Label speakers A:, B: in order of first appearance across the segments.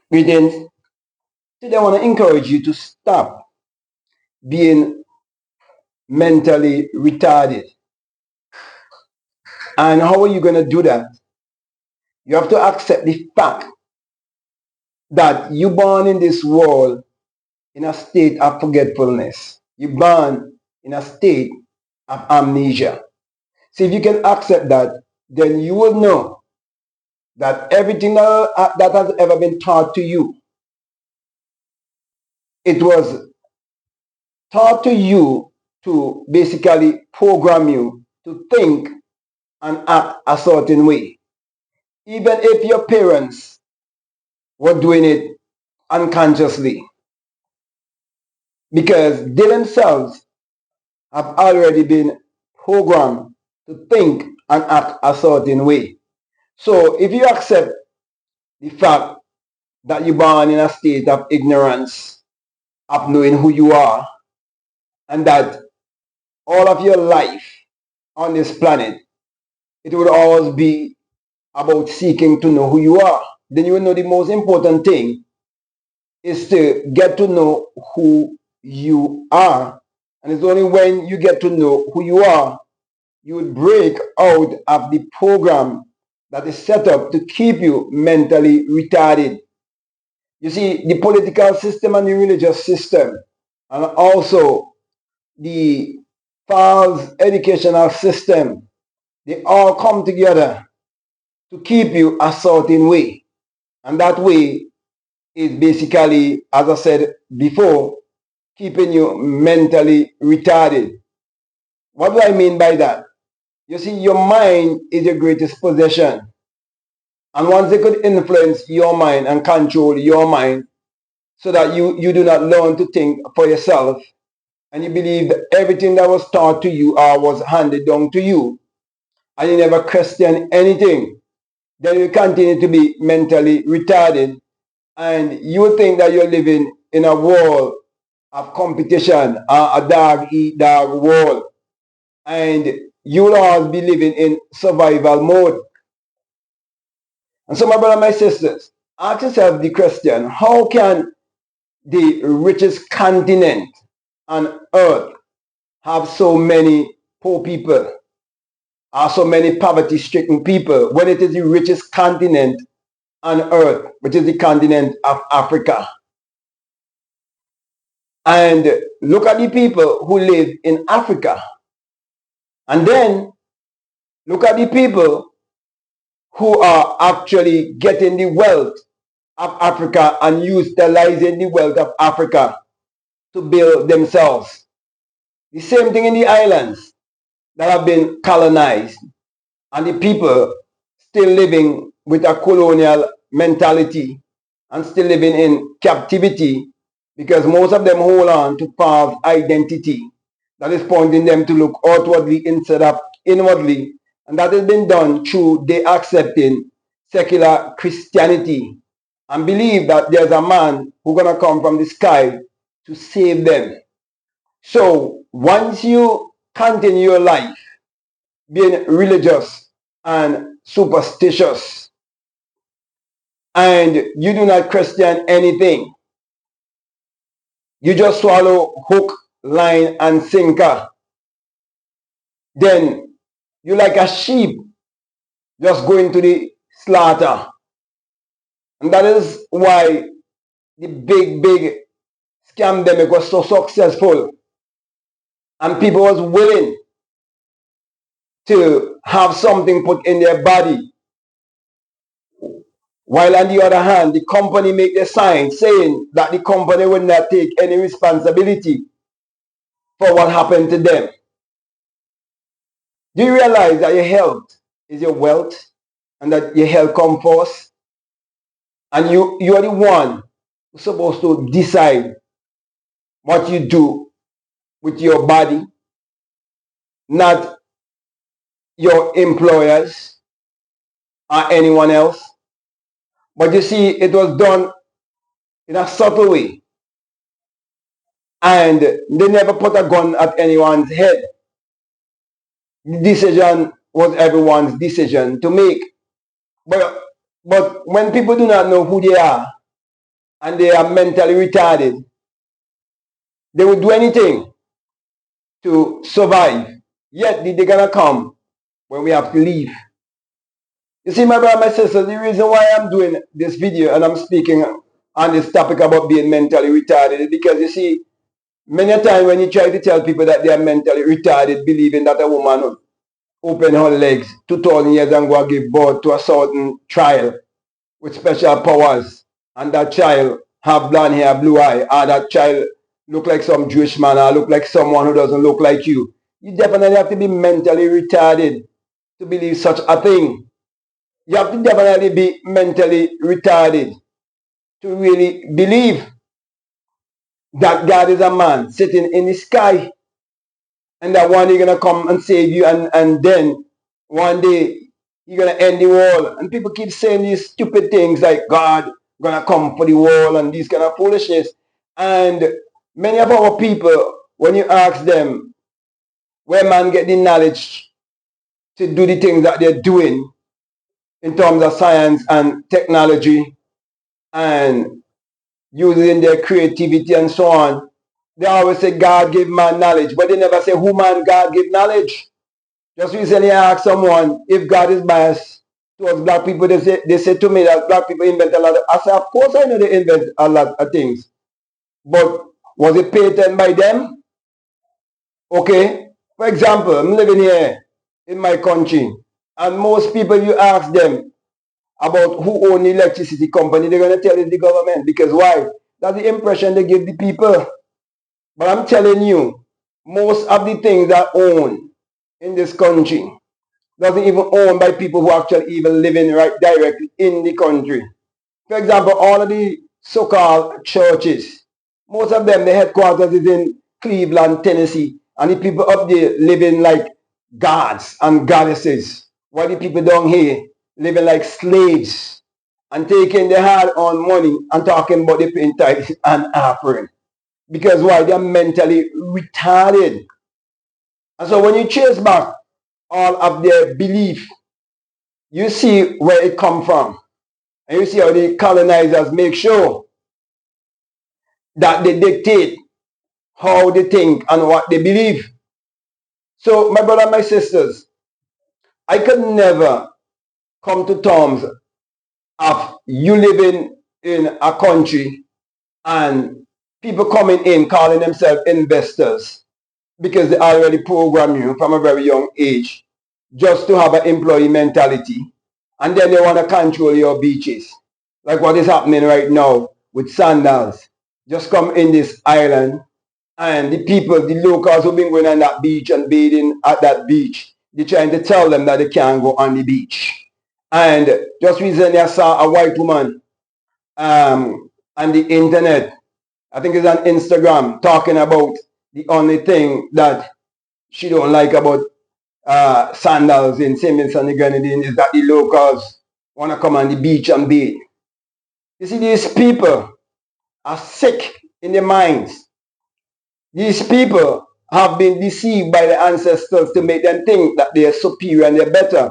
A: Greetings. Today I want to encourage you to stop being mentally retarded. And how are you going to do that? You have to accept the fact that you born in this world in a state of forgetfulness. You born in a state of amnesia. So if you can accept that, then you will know that everything that has ever been taught to you, it was taught to you to basically program you to think and act a certain way. Even if your parents were doing it unconsciously, because they themselves have already been programmed to think and act a certain way. So if you accept the fact that you're born in a state of ignorance, of knowing who you are, and that all of your life on this planet, it will always be about seeking to know who you are, then you will know the most important thing is to get to know who you are. And it's only when you get to know who you are, you would break out of the program that is set up to keep you mentally retarded. You see, the political system and the religious system, and also the false educational system, they all come together to keep you a certain way. And that way is basically, as I said before, keeping you mentally retarded. What do I mean by that? You see, your mind is your greatest possession. And once they could influence your mind and control your mind so that you do not learn to think for yourself and you believe that everything that was taught to you or was handed down to you and you never question anything, then you continue to be mentally retarded and you think that you're living in a world of competition, a dog eat dog world, and you'll always be living in survival mode. And so, my brother, my sisters, ask yourself the question: how can the richest continent on earth have so many poor people, or so many poverty-stricken people, when it is the richest continent on earth, which is the continent of Africa? And look at the people who live in Africa. And then look at the people who are actually getting the wealth of Africa and utilizing the wealth of Africa to build themselves. The same thing in the islands that have been colonized and the people still living with a colonial mentality and still living in captivity because most of them hold on to false identity that is pointing them to look outwardly instead of inwardly. And that has been done through they accepting secular Christianity and believe that there's a man who's going to come from the sky to save them. So once you continue your life being religious and superstitious and you do not question anything, you just swallow hook, line, and sinker, then you're like a sheep just going to the slaughter. And that is why the big scandemic was so successful and people was willing to have something put in their body. While on the other hand, the company make the sign saying that the company will not take any responsibility for what happened to them. Do you realize that your health is your wealth and that your health comes first? And you are the one who's supposed to decide what you do with your body, not your employers or anyone else. But you see, it was done in a subtle way. And they never put a gun at anyone's head. The decision was everyone's decision to make. But when people do not know who they are, and they are mentally retarded, they would do anything to survive. Yet they're gonna come when we have to leave. You see, my brother, my sister, the reason why I'm doing this video and I'm speaking on this topic about being mentally retarded is because, you see, many a time when you try to tell people that they are mentally retarded, believing that a woman open her legs 2,000 years and go and give birth to a certain child with special powers, and that child have blonde hair, blue eye, or that child look like some Jewish man or look like someone who doesn't look like you. You definitely have to be mentally retarded to believe such a thing. You have to definitely be mentally retarded to really believe that God is a man sitting in the sky and that one day gonna come and save you, and then one day you're gonna end the world. And people keep saying these stupid things like God gonna come for the world and these kind of foolishness. And many of our people, when you ask them where man get the knowledge to do the things that they're doing in terms of science and technology and using their creativity and so on, they always say God give man knowledge, but they never say who man God give knowledge. Just recently I asked someone if God is biased towards black people. They said to me that black people invent a lot of, I said, of course I know they invent a lot of things. But was it patented by them? Okay. For example, I'm living here in my country, and most people, you ask them about who own the electricity company, they're going to tell you the government. Because why? That's the impression they give the people. But I'm telling you, most of the things that own in this country doesn't even owned by people who actually even living right directly in the country. For example, all of the so-called churches, most of them, the headquarters is in Cleveland, Tennessee, and the people up there living like gods and goddesses, while the people down here living like slaves and taking their hard-earned money and talking about the paying tithes and offering. Because why? They're mentally retarded. And so when you trace back all of their belief, you see where it come from. And you see how the colonizers make sure that they dictate how they think and what they believe. So my brother and my sisters, I could never come to terms of you living in a country and people coming in calling themselves investors because they already program you from a very young age just to have an employee mentality, and then they want to control your beaches, like what is happening right now with sandals. Just come in this island, and the people, the locals who've been going on that beach and bathing at that beach, they're trying to tell them that they can't go on the beach. And just recently I saw a white woman on the internet, I think it's on Instagram, talking about the only thing that she don't like about sandals in St. Vincent and the Grenadines is that the locals want to come on the beach and bathe. You see, these people are sick in their minds. These people have been deceived by the ancestors to make them think that they are superior and they're better.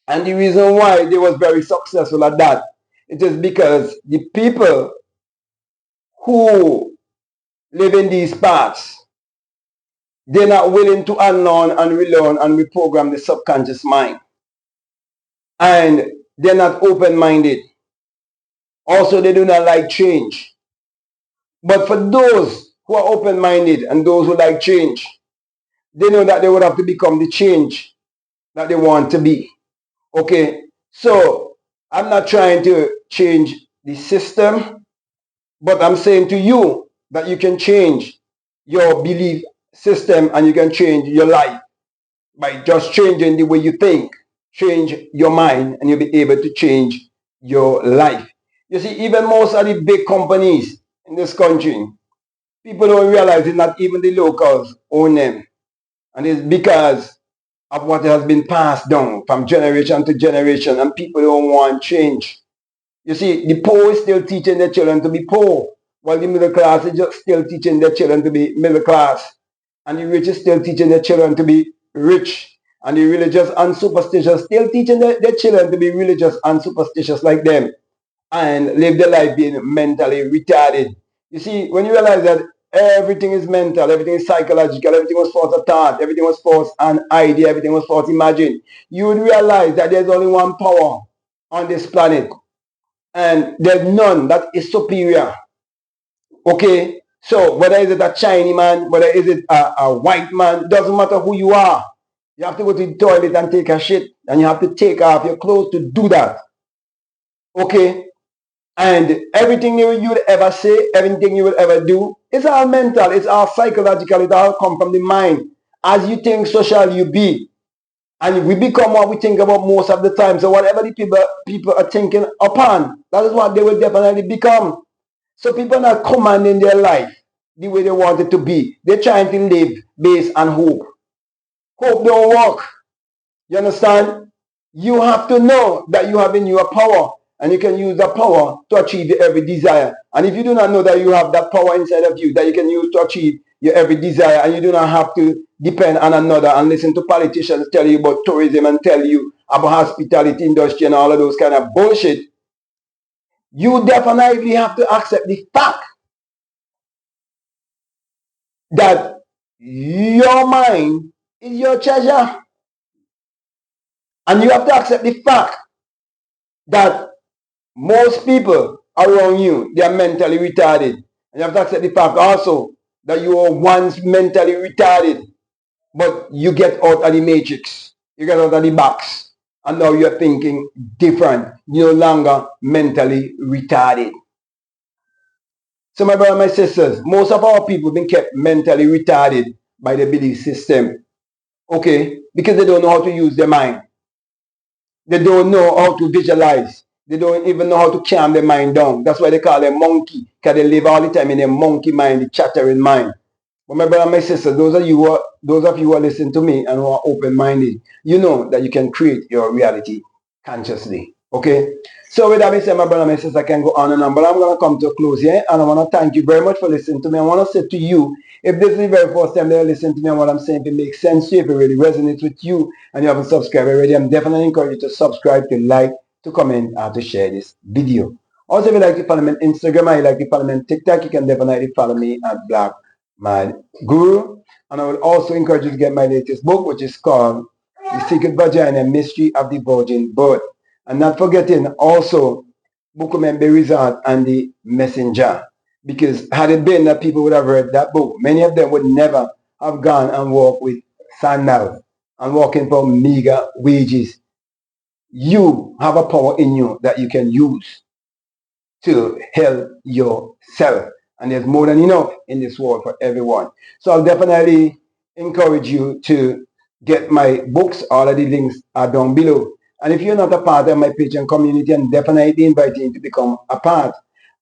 A: And the reason why they was very successful at that, it is because the people who live in these parts, they're not willing to unlearn and relearn and reprogram the subconscious mind. And they're not open-minded. Also, they do not like change. But for those who are open-minded and those who like change, they know that they would have to become the change that they want to be. Okay, so I'm not trying to change the system, but I'm saying to you that you can change your belief system and you can change your life by just changing the way you think. Change your mind and you'll be able to change your life. You see, even most of the big companies in this country, people don't realize it, not even the locals own them. And it's because of what has been passed down from generation to generation, and people don't want change. You see, the poor is still teaching their children to be poor, while the middle class is just still teaching their children to be middle class. And the rich is still teaching their children to be rich. And the religious and superstitious still teaching their children to be religious and superstitious like them. and live their life being mentally retarded. You see, when you realize that everything is mental, everything is psychological, everything was false thought, everything was false an idea, everything was false imagine, you would realize that there's only one power on this planet, and there's none that is superior. Okay? So whether is it a Chinese man, whether is it a white man, doesn't matter who you are. You have to go to the toilet and take a shit, and you have to take off your clothes to do that. Okay? And everything you would ever say, everything you will ever do, it's all mental, it's all psychological, it all come from the mind. As you think, so shall you be. And we become what we think about most of the time. So whatever the people are thinking upon, that is what they will definitely become. So people are not commanding their life the way they want it to be. They're trying to live based on hope. Hope don't work. You understand? You have to know that you have in you a power, and you can use that power to achieve your every desire. And if you do not know that you have that power inside of you that you can use to achieve your every desire, and you do not have to depend on another and listen to politicians tell you about tourism and tell you about hospitality industry and all of those kind of bullshit, you definitely have to accept the fact that your mind is your treasure. And you have to accept the fact that most people around you, they are mentally retarded. And you have to accept the fact also that you were once mentally retarded, but you get out of the matrix. You get out of the box. And now you're thinking different. You're no longer mentally retarded. So my brothers and my sisters, most of our people have been kept mentally retarded by the belief system. Okay? Because they don't know how to use their mind. They don't know how to visualize. They don't even know how to calm their mind down. That's why they call them monkey, because they live all the time in a monkey mind, the chattering mind. But my brother and my sister, those of you who are listening to me and who are open-minded, you know that you can create your reality consciously. Okay? So with that being said, my brother and my sister, I can go on and on, but I'm going to come to a close here, and I want to thank you very much for listening to me. I want to say to you, if this is the very first time they're listening to me and what I'm saying, if it makes sense to you, if it really resonates with you, and you haven't subscribed already, I'm definitely encouraging you to subscribe, to like, to comment, and to share this video. Also, if you like to follow me on Instagram or you like to follow me on TikTok, you can definitely follow me at BlackMadGuru. And I will also encourage you to get my latest book, which is called The Secret Vagina Mystery of the Virgin Birth. And not forgetting also Book of Member Resort and the Messenger. Because had it been that people would have read that book, many of them would never have gone and walked with sandals and walking for meager wages. You have a power in you that you can use to help yourself. And there's more than enough in this world for everyone. So I'll definitely encourage you to get my books. All of the links are down below. And if you're not a part of my Patreon community, I'm definitely inviting you to become a part.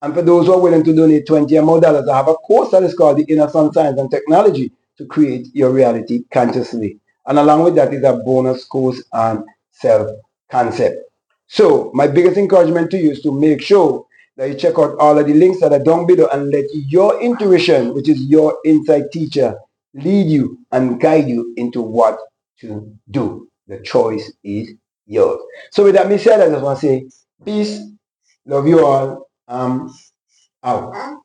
A: And for those who are willing to donate $20 or more, I have a course that is called The Inner Sun Science and Technology to create your reality consciously. And along with that is a bonus course on self-concept. So my biggest encouragement to you is to make sure that you check out all of the links that are down below and let your intuition, which is your inside teacher, lead you and guide you into what to do. The choice is yours. So with that being said, I just want to say peace, love you all, out.